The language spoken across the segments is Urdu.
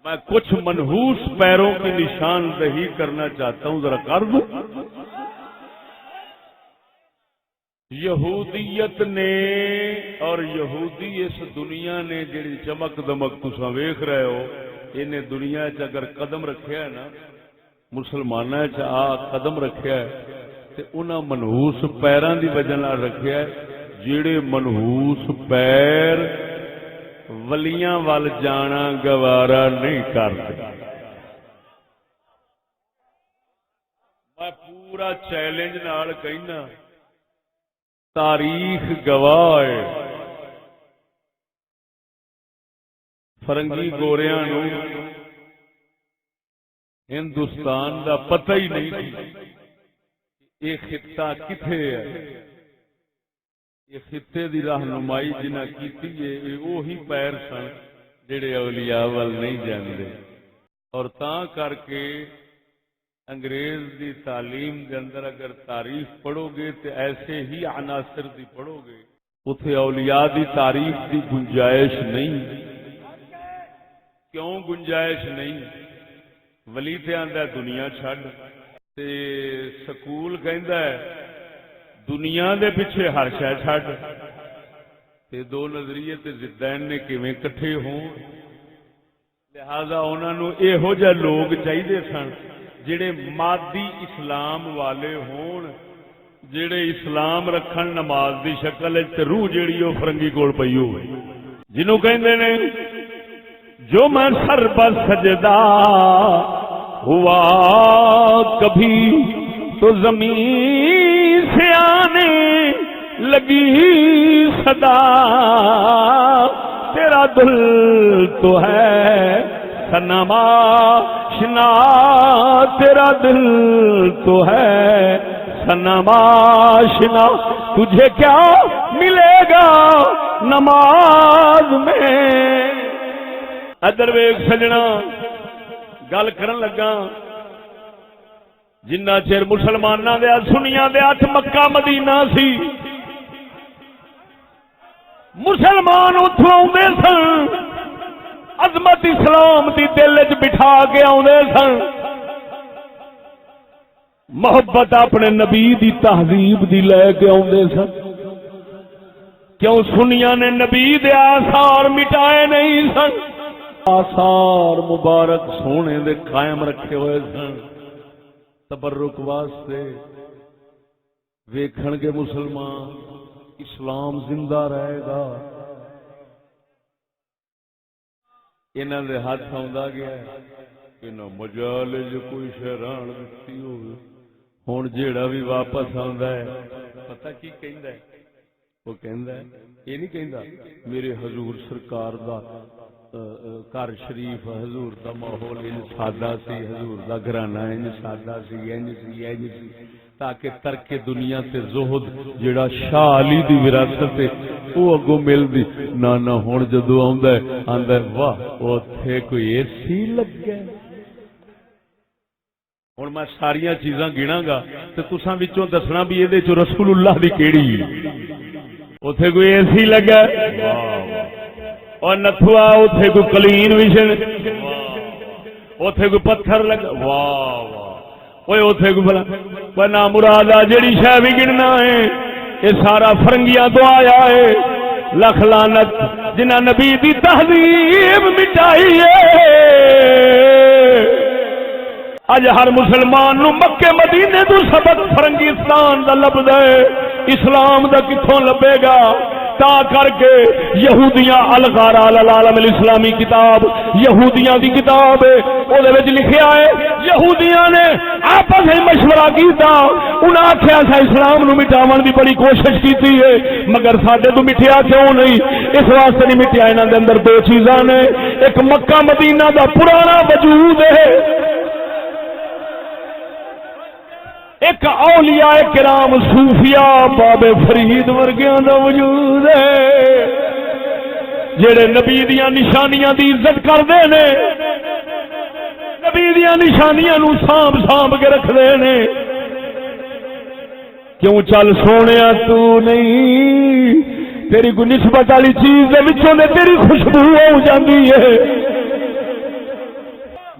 میں کچھ منحوس پیروں کی نشاندہی کرنا چاہتا ہوں، ذرا کر دوں۔ یہودیت نے اور یہودی اس دنیا نے جڑی چمک دمک تساں ویکھ رہے ہو، انہیں دنیا چ اگر قدم رکھیا ہے نا، مسلماناں چ قدم رکھیا ہے تے انہاں منحوس پیراں دی وجہ نال رکھیا ہے، جڑے منحوس پیر ولیاں وال جانا گوارا نہیں کرتے۔ میں پورا چیلنج نال کہنا، تاریخ گواہ ہے، فرنگی گوریاں نو ہندوستان دا پتہ ہی نہیں سی یہ خطہ کتھے ہے۔ یہ خطے دی رہنمائی جنہاں کیتی ہے یہ وہی پیر سن جڑے اولیاء وال نہیں جاندے، اور تاں کر کے انگریز دی تعلیم دے اندر اگر تاریخ پڑھو گے تو ایسے ہی عناصر دی پڑھو گے، اتھے اولیاء دی تاریخ دی گنجائش نہیں۔ کیوں گنجائش نہیں؟ ولی تے آندا ہے دنیا چھڈ، تے سکول کہندا ہے دنیا دے پیچھے ہر شے چھڈ، تے دو نظریے تے ضدین نے کیویں کٹھے ہون؟ لہذا انہاں نو ایہو جہے لوگ چاہیے سن جڑے مادی اسلام والے ہون، جڑے اسلام رکھن نماز دی شکل تے روح جیڑی او فرنگی کول پئی ہوے، جنوں کہندے نے جو میں سر پر سجدہ ہوا کبھی تو زمین سے آنے لگی صدا، تیرا دل تو ہے صنما شنا، تیرا دل تو ہے صنما شنا، تجھے کیا ملے گا نماز میں۔ ادر ویگ سجنا گل کرن لگا، جنہ چیر مسلماناں دے سنیاں دے ہاتھ مکہ مدینہ سی، مسلمان اتھوں آوندے سن، عظمت اسلام دی دل وچ بٹھا کے آوندے سن، محبت اپنے نبی دی تہذیب دی لے کے آوندے سن۔ کیوں سنیاں نے نبی دے آثار مٹائے نہیں سن، آثار مبارک سونے دے قائم رکھے ہوئے سن، تبرک واسطے ویکھن کے مسلمان اسلام زندہ رہے گا۔ انہاں دے ہاتھ آندا گیا انہاں مجال جو کوئی شہران دتی ہوگی، ہن جیڑا بھی واپس آندا ہے پتہ کی کہندا ہے؟ وہ کہندا ہے یہ نہیں کہندا میرے حضور سرکار دا گھر شریف، حضور دا ماحول انج سادہ سی، حضور دا گھرانہ انج سادہ سی، انج سی، تاکہ ترک دنیا تے زہد جڑا شاہ علی دی وراثت ہے وہ اگوں مل دی۔ نہ ہن جدوں آندا ہے واہ اوتھے کوئی اے سی لگ گیا۔ ہن میں ساریاں چیزاں گناں گا تے تساں وچوں دسنا بھی اے چ رسول اللہ دی کیڑی اوتھے کوئی اے سی لگا، اور نتھوا اوتھے کوئی کلین وشن، اوتھے کوئی پتھر لگا، واہ واہ، اوے اوتھے کوئی بلا نا مراد جیڑی شے بھی گننا ہے یہ سارا فرنگیاں تو آیا ہے۔ لکھ لعنت جنہاں نبی دی تہذیب مٹائی ہے۔ اج ہر مسلمان نو مکے مدینے تو سبق فرنگستان دا لبدا ہے، اسلام دا کتھوں لبے گا؟ تا کر کے یہودیاں الغارہ العالم الاسلامی کتاب یہودیاں دی کتاب ہے، او دے وچ لکھیا ہے یہودیاں نے آپس میں مشورہ کیتا، انہاں آکھیا سا اسلام نو مٹاون دی بڑی کوشش کیتی ہے مگر ساڈے تو مٹیا کیوں نہیں؟ اس واسطے نہیں مٹیا، انہاں دے اندر دو چیزاں نے، ایک مکہ مدینہ دا پرانا وجود ہے، ایک اولیاء کرام صوفیاء بابے فرید ورگیاں دا وجود ہے جڑے نبی دیاں نشانیاں دی عزت کردے نے، نبی دیاں نشانیاں نو سانب سانب کے رکھدے نے۔ کیوں چل سونیا تو نہیں تیری کوئی نسبت والی چیز دے وچوں دے تیری خوشبو ہو جاندی ہے،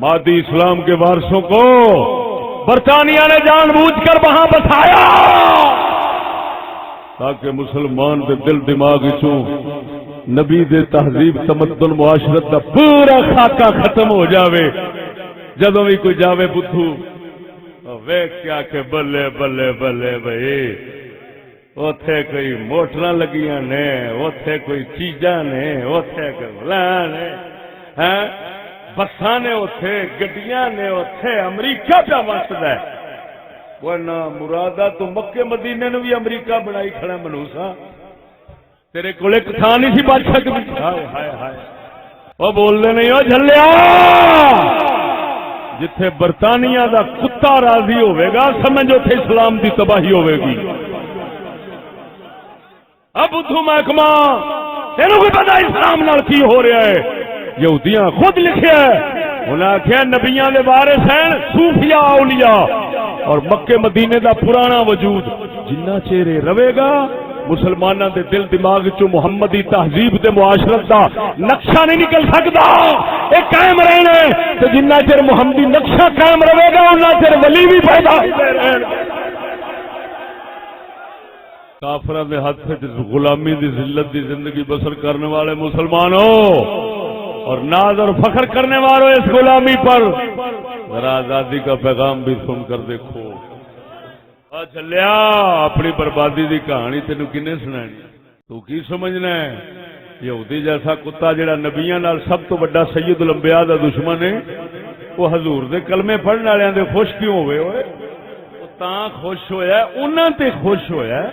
مادی اسلام کے وارثوں کو برطانیہ نے جان بوجھ کر وہاں بسایا تاکہ مسلمان دے دل دماغ چوں نبی دے تہذیب تمدن معاشرت دا پورا خاکہ ختم ہو جاوے. جدوں بھی کوئی جاوے بدھو ویکھ کیا کہ بلے بلے بلے بھائی اوتھے کوئی موٹراں لگیاں نے, اوتھے کوئی چیزاں نے, اوتھے کوئی فلاں نے, ہاں بساں نے, اوتھے گڈیاں نے, اوتھے امریکہ پہ وسدا ہے. ورنہ مرادا تو مکے مدینے نو بھی امریکہ بنائی کھڑا منوسا, تیرے کول ایک تھان نہیں سی بچ سکتی. ہائے ہائے ہائے وہ بولدے نہیں, او جھلیا جتھے برطانیہ دا کتا راضی ہوے گا سمجھ اوتھے اسلام دی تباہی ہوے گی. اب بدھو محکمہ تینوں کو پتا اسلام نال کی ہو رہا ہے؟ یہودیاں خود لکھیا ہے, انہاں آخیا نبیاں دے وارث ہیں صوفیاء اولیاء, اور مکے مدینے دا پرانا وجود جنہ چہرے رہے گا مسلمانوں دے دل دماغ چو محمدی تہذیب دے معاشرت دا نقشہ نہیں نکل سکتا. یہ قائم رہنا ہے تو جنہ چر محمدی نقشہ قائم رہے گا انہ چر ولی بھی پیدا ہوتے رہنا. کافروں کے ہاتھ غلامی دی ذلت دی زندگی بسر کرنے والے مسلمانوں اور ناز اور فخر کرنے والوں اس غلامی پر ذرا آزادی کا پیغام بھی سن کر دیکھو. چلیا اپنی بربادی دی کہانی تینوں کنے سنانی؟ تو کی سمجھنا ہے یہودی جیسا کتا جڑا نبیاں نال سب تو بڑا سید الانبیاء دا دشمن ہے, وہ حضور دے کلمے پڑھن والےاں دے خوش کیوں ہوئے ہوئے؟ وہ تاں خوش ہویا ہے, انہاں تے خوش ہویا ہے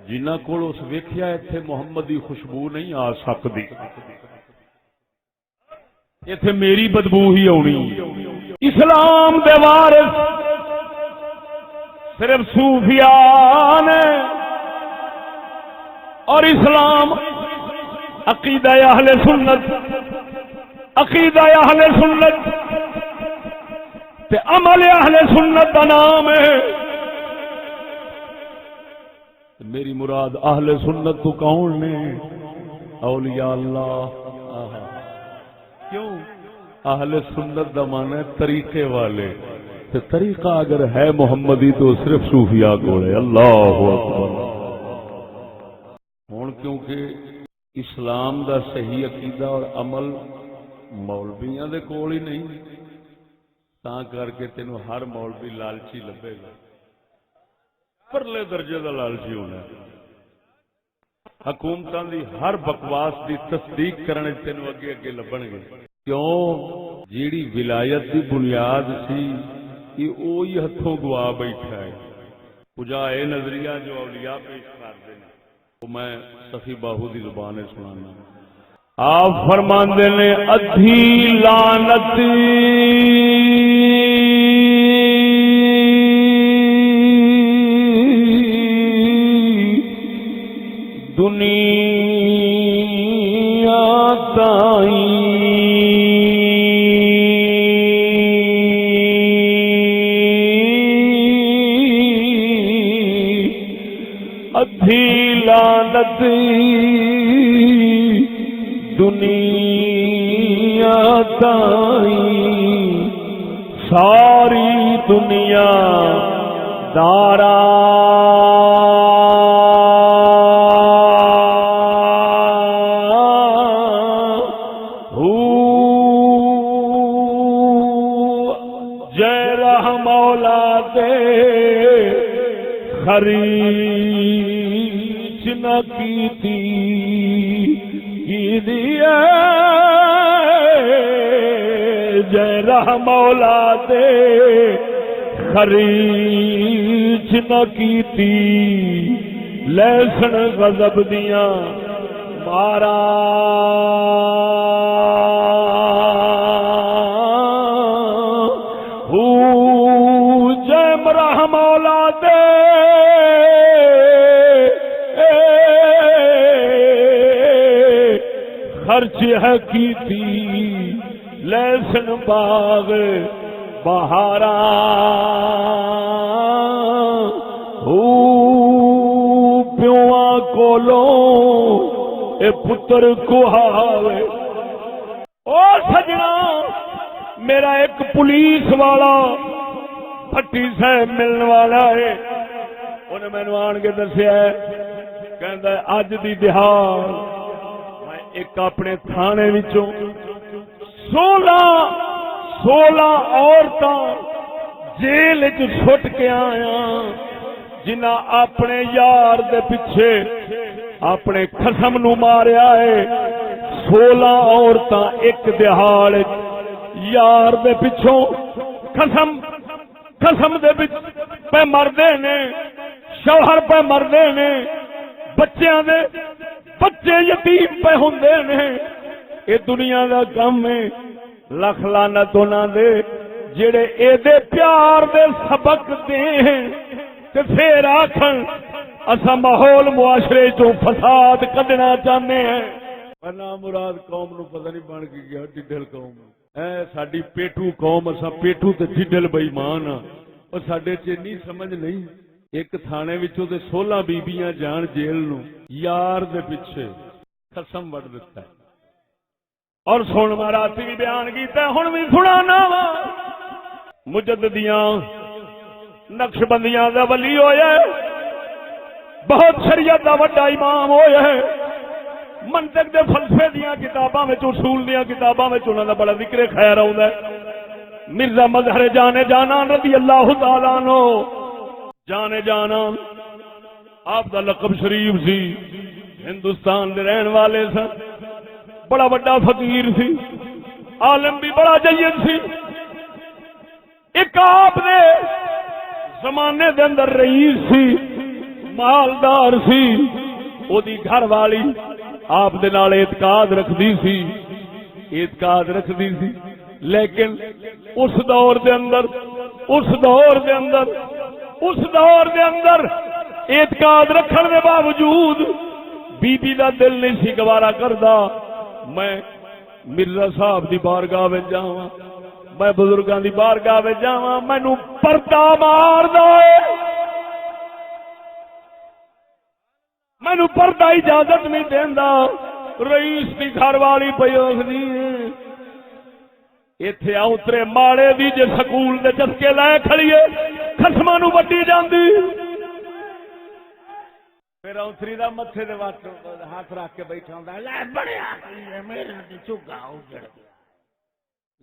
جنہاں کول اس ویکھیا ایتھے محمدی خوشبو نہیں آ سکتی, ایتھے میری بدبو ہی آنی. اسلام دے وارث صرف صوفیاء نے, اور اسلام عقیدہ اہل سنت, عقیدہ اہل سنت تے عمل اہل سنت کا نام ہے. میری مراد اہل سنت تو کون نے؟ اولیاء اللہ. کیوں اہل سنت دا معنی ہے طریقے والے, تو طریقہ اگر ہے محمدی تو صرف صوفیاء کو ہے. اللہ اکبر. ہوں کیونکہ اسلام دا صحیح عقیدہ اور عمل مولویاں دے کول ہی نہیں, تاں کر کے تینوں ہر مولوی لالچی لبے گا, پرلے درجے دا لالچی ہونا. حکومتاں دی ہر بکواس دی تصدیق کرنے تینوں اگے اگے لبن گے. کیوں؟ جیڑی ولایت دی بنیاد سی یہ وہی ہتھوں گوا بیٹھا ہے. پجائے نظریہ جو اولیاء پیش کرتے ہیں وہ میں سخی باہو دی زبان سنانا. آپ فرماندے نے ادھی لعنت دنیا تائیں ادھی لعنت دنیا تائیں ساری دنیا دارا خریچ نہ کی دیا جے رہ مولا دے خریچ نہ کی لہسن غضب دیاں مارا جے رہ مولا دے خرچ ہے کیتی لہسن باغ بہارا پیواں کولوں اے پتر کہاوے او سجنا میرا ایک پولیس والا بھٹی صاحب ملن والا ہے، انہیں مینو آن کے دسیا کہ اج دی دہاڑ میں ایک اپنے تھانے وچوں 16 عورتاں جیل چ سٹ کے آیا جنہ اپنے یار دے پیچھے اپنے خصم نو ماریا ہے۔ 16 عورتاں ایک دہاڑ یار دے پچھوں خصم دے پہ مردے نے، شوہر پہ مردے نے، بچیاں دے بچے یتیم پہ ہوندے نے۔ اے دنیا دا کم ہے، لکھ لعنت انہاں دے جڑے اے دے پیار دے سبق دین تے پھر آکھن اساں ماحول معاشرے چوں فساد کڈنا چاہنے ہیں۔ ورنہ مراد قوم نو پتہ نہیں بن کے گیا ڈڈل قوم اے ساڈی پیٹو قوم، اساں پیٹو تے ڈڈل بے ایمان ہاں، اور ساڈے چ نہیں سمجھ نہیں۔ ایک تھانے وچوں تے 16 بیبییاں جان جیل نو یار دے پیچھے قسم وڈ دتا ہے۔ اور سن میں راتی بھی بیان کیتا ہے، ہن بھی سنانا وا۔ مجددیاں نقش بندیاں دا ولی ہویا ہے، بہت شریعت دا وڈا امام ہویا ہے، منطق دے فلسفے دیاں کتاباں وچ، اصول دیاں کتاباں وچ انہاں دا بڑا ذکر خیر آوندا ہے۔ مرزا مظہر جانے جانان رضی اللہ تعالی عنہ، جانے جانان آپ دا لقب شریف سی، ہندوستان دے رہن والے سن، بڑا بڑا فقیر سی، عالم بھی بڑا جید سی۔ ایک آپ نے زمانے دے اندر رئیس سی، مالدار سی، او دی گھر والی آپ دے نال اعتقاد رکھدی سی، لیکن اس دور دے اندر اعتقاد رکھن دے باوجود بی بی دا دل نہیں سی گوارا کردا میں مرزا صاحب دی بارگاہ وچ جاواں، میں بزرگاں دی بارگاہ وچ جاواں، مینوں پردہ ماردا ہے، مینوں پردہ اجازت نہیں دیندا۔ رئیس دی گھر والی پئی آکھدی ایتھے اوترے ماڑے دی جے سکول دے چسکے لے کھڑیے خصماں نوں وڈی جاندی۔ پھر اوتری دا متھے دے ہاتھ رکھ کے بیٹھا ہوندا ہے، لے بڑیا میرے تے چگا اجڑ گیا،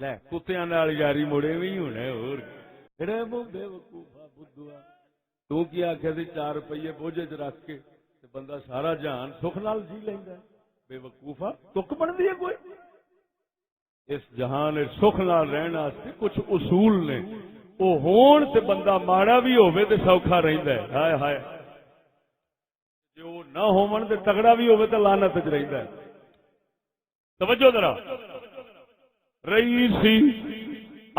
لے کتیاں نال یاری موڑے وی ہونا ہور کڑے بے وقوفا بدھوا۔ تو کی آکھیا سی 4 روپیے بوجھے چ رکھ کے تے بندہ سارا جہان سکھ نال جی لیندا ہے، بے وقوفا تک بندی ہے کوئی؟ اس جہان سکھ نال رہن واسطے کچھ اصول نے، وہ ہون تے بندہ ماڑا بھی ہوے تے سوکھا رہندا ہے۔ ہائے ہائے جے وہ نہ ہون تے تگڑا بھی ہوے تے لعنت وچ رہندا ہے۔ توجہ ذرا، رئیس سی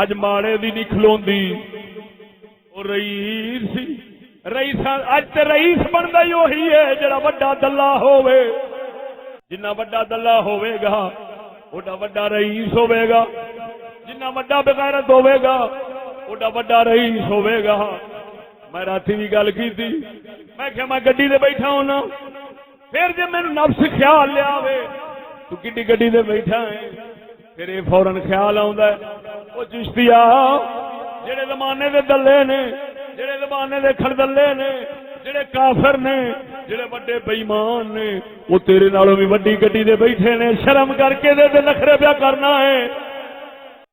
اج ماڑے دی نہیں کھلوندی، او رئیس سی، رئیس اج تے رئیس بندا ہی وہی ہے جڑا وڈا دلہ ہوے، جنہ وڈا دلہ ہوے گا اوڈا وڈا رئیس ہوے گا، جنہ وڈا بغیرت ہوے گا اوڈا وڈا رئیس ہوے گا۔ میں راتی بھی گل کیتی، میں کہ میں گڈی دے بیٹھا ہونا، پھر جے مینوں نفس خیال لیا وے تو کڈی گڈی دے بیٹھا ہے، پھر یہ فوراً خیال آوندا ہے او چشتیا جڑے زمانے دے دلے نے، جڑے زمانے دے کھڑدلے نے، جڑے کافر نے، جڑے بڑے بے ایمان نے، وہ تیرے نالوں بھی وڈی گڈی دے بیٹھے نے، شرم کر کے دے نخرے پیا کرنا ہے۔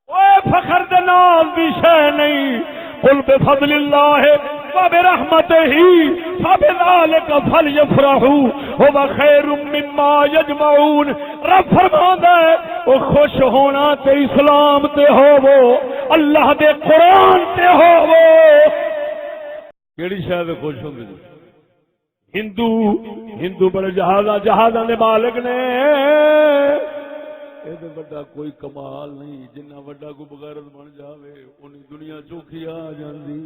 اوے فخر دے نال دی شے نہیں، قل بفضل اللہ وبرحمتہ فبذلک فلیفرحوا هو خیر مما یجمعون۔ رب فرماتا ہے او خوش ہونا تے اسلام تے ہوو، اللہ دے قرآن تے ہوو۔ کیڑی شے تے خوش ہوندے جی؟ ہندو بڑے جہازاں دے مالک نے، اے تے بڑا کوئی کمال نہیں، جنہ وڈا کو بغیرت بن جاوے اونی دنیا چوکھی آ جاندی۔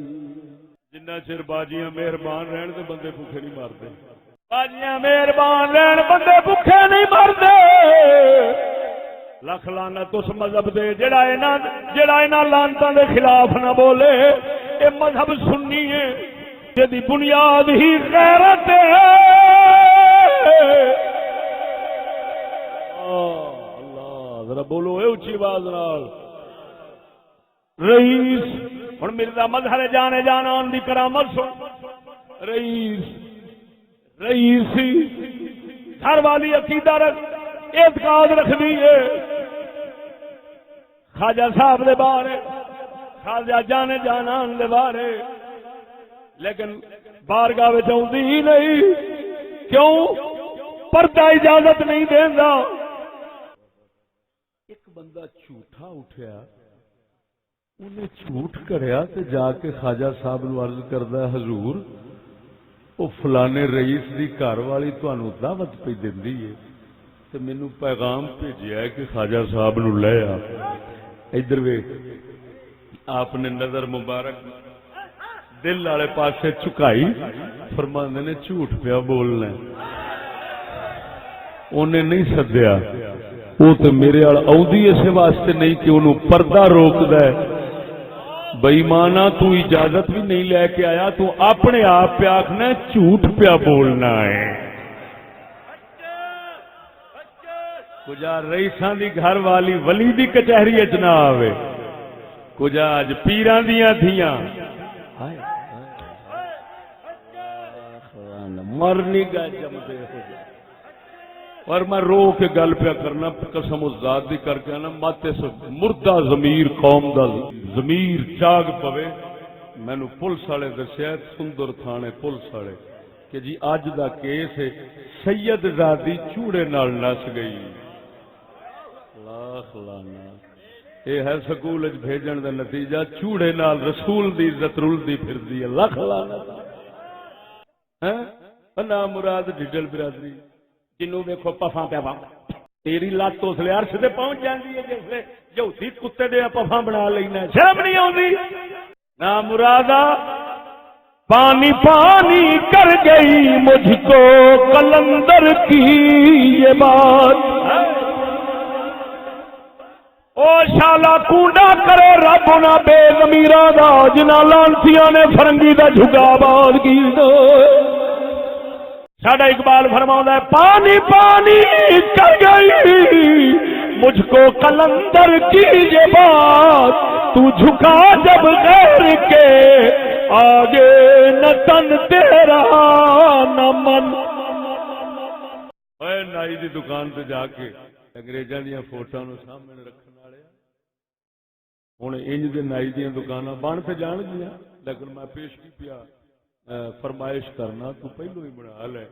جنہ چر باجیاں مہربان رہن تے بندے بھوکے نہیں مردے، باجیاں مہربان رہن بندے بھوکے نہیں مردے۔ لکھ لعنت اس مذہب دے جڑا انہاں لعنتاں دے خلاف نہ بولے۔ اے مذہب سنی ہے جدی بنیاد ہی غیرت ہے۔ اللہ ذرا بولو اے اونچی آواز نال، رئیس ہن مرزا مظہر جانے جانان دی کرامت سن رئیس گھر والی عقیدہ رکھ اعتقاد رکھ دیے خواجہ صاحب دے بارے خواجہ جانے جانان دے بارے لیکن بارگاہ وچ آوندی ہی نہیں کیوں پردہ اجازت نہیں دیندا ایک بندہ جھوٹا اٹھیا انہیں جھوٹ کریا تے جا کے خواجہ صاحب نو عرض کردا ہے حضور او فلانے رئیس دی گھر والی تانوں دعوت پہ دیندی ہے تے مینوں پیغام بھیجیا ہے کہ خواجہ صاحب نو لے آ ادھر ویکھ آپ نے نظر مبارک دل والے پاسے چکائی فرماندے نے جھوٹ پیا بولنا انہیں نہیں سدیا وہ تو میرے آل آؤندی اس واسطے نہیں کہ انہوں پردہ روکدا ہے بے ایمانا تو اجازت بھی نہیں لے کے آیا تو اپنے آپ پہ آکھنا جھوٹ پیا بولنا ہے کجا رئیساں دی گھر والی ولی دی کچہری اچ نہ آوے کجا اج پیراں دیاں تھیاں مرنی گا جمدے ہو جائے اور میں رو کے گل پہ کرنا قسم اس ذات دی کر کے نا ماتے سے مردہ ضمیر قوم دا ضمیر جاگ پوے میں نو پولیس والے دسیا سندر تھانے پولیس والے کہ جی اج دا کیس ہے سید زادی چوڑے نال نس گئی لاکھ لانا یہ ہے سکول وچ بھیجن دا نتیجہ چوڑے نال رسول دی عزت رلدی پھردی ہے لاکھ لانا نا مراد ڈیڈل برادری جنوں دیکھو پفاں پہ تیری لت اس لیے عرش تے پہنچ جاندی ہے جس لے جوتی کتے دے پفاں بنا لینا شرم نہیں آوندی نا مرادا پانی پانی کر گئی مجھ کو قلندر کی یہ بات او شالا کونڈا کرے رب نہ بے ضمیراں دا جنہاں لانتیاں نے فرنگی دا جھگا باد کی ساڈا اقبال فرماؤں ہے پانی پانی کر گئی مجھ کو قلندر کی یہ بات تو جھکا جب غیر کے آگے نہ تن تیرا نہ من اے نائی دی دکان تے جا کے انگریزاں دیاں فوٹواں نو سامنے رکھن والے ہن انج دے نائی دیاں دکاناں بن تے جان گیاں لیکن میں پیش کی پیا فرمائش کرنا تو پہلو ہی بنا لے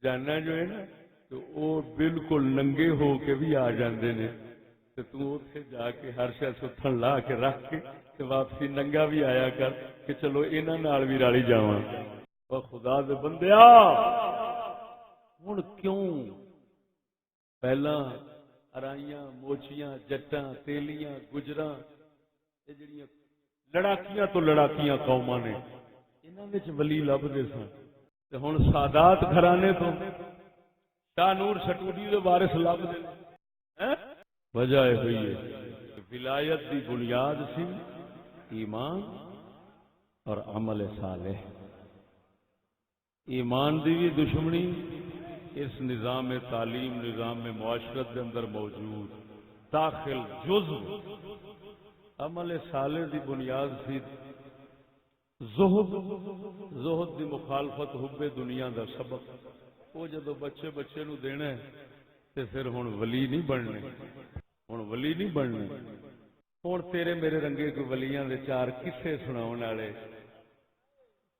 جانا جو ہے نا تو وہ بالکل ننگے ہو کے بھی آ جاندے نے تے تو اوتھے جا کے ہر شے ستھن لا کے رکھ کے تے واپسی ننگا بھی آیا کر کہ چلو انہاں نال بھی رلی جاواں او خدا دے بندیا ہن کیوں پہلا ارائیاں موچیاں جٹاں تیلیاں گجراں اے جڑیاں لڑاکیاں تو لڑاکیاں قوماں نے انہاں وچ ولی لبدے سن تے ہن سادات گھرانے تو شاہ نور سٹوڈی دے وارث لبدے ہیں وجہ ہوئی ہے ولایت دی بنیاد سی ایمان اور عمل صالح ایمان دی بھی دشمنی اس نظام تعلیم نظام معاشرت کے اندر موجود داخل جزو عمل صالح دی بنیاد سی زہد دی مخالفت حب دنیا دا سبب وہ جدو بچے بچے نو دینا ہے تے پھر ہن ولی نہیں بننے ہن ولی نہیں بننے ہن تیرے میرے رنگے کوئی ولیاں دے چار قصے سناون والے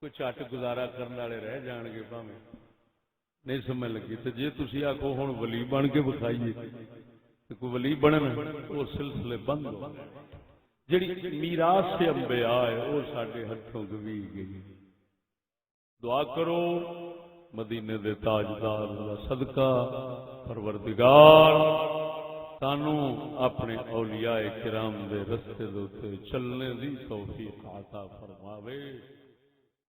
کوئی چٹ گزارا کرن والے رہ جان گے بھاویں نہیں سمجھ لگی تے جے تسی آکھو ہن ولی بن کے بکھائیے تے کوئی ولی بنن وہ سلسلے بند ہو جڑی میراث سے انبیاء ہے وہ ساڈے ہتھوں گوی گئی دعا کرو مدینے دے تاجدار دا صدقہ پروردگار سانو اپنے اولیاء کرام دے رستے دے چلنے دی توفیق عطا فرماوے